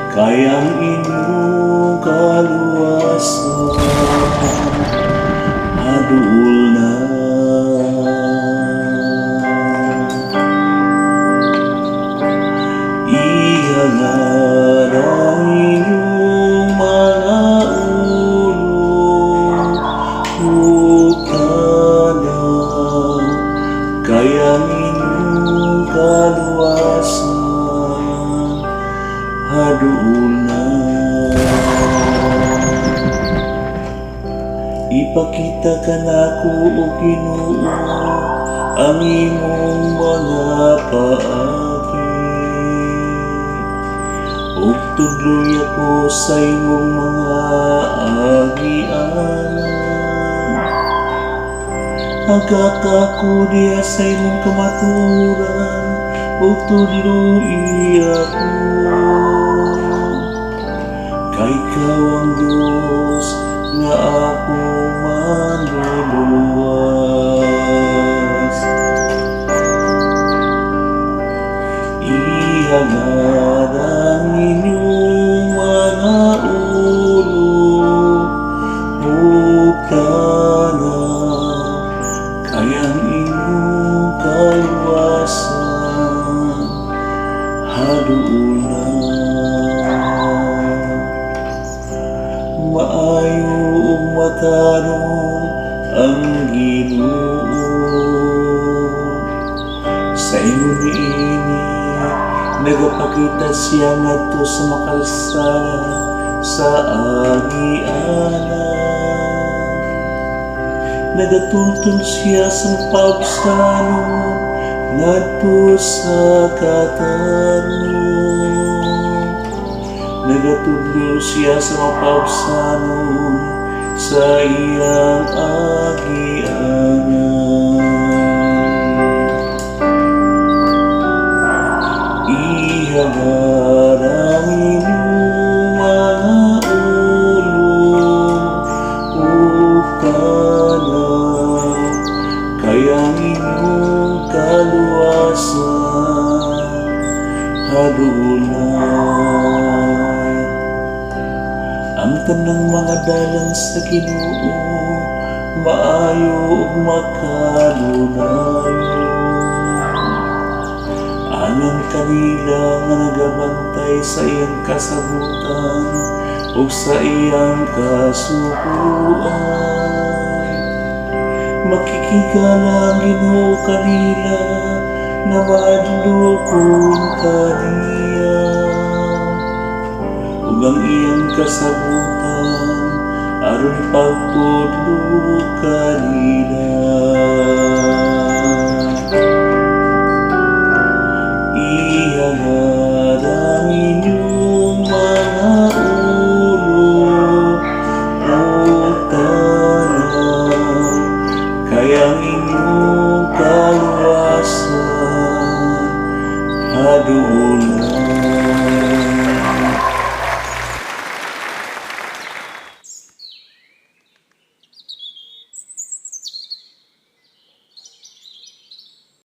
kayang inyong kaluwasan adul na. Ihangan ang inyong mga ulo, ukana, kayang inyong kaluwasan adul na. Ipakita ka nako, O Ginoo, ang imong mga paagi, ug tudloy ako sa imong mga agianan. Agaka ko diha sa imong kamaturan, ug tudloy ako. Kay ikaw ang Diyos nga ako manluluwas. Ihangan ang inyong mga ulo, ukana, kayang inyong kaluwasan adul na. Maayo ug matarong ang Ginoo, sa ingon niini nagapakita siya ngadto sa makalsada sa agianan. Nagatuntun siya sa paubsanon ngadto sa katarong. Nagatudlo siya sa mapaubsanon sa iyang agianan. Ihangan ang inyong mga ulo, ukana, kayang inyong kaluwasan adul na. Ang tanang mga dalan sa Ginoo maayo ug makalunayo. Anan kanila nga nagabantay sa iyang kasabutan ug sa iyang kasuhuan. Makikigala ang Ginoo kanila na maadlokon kaniya, ug ang iyang kasabutan aron pagtudlo kanila.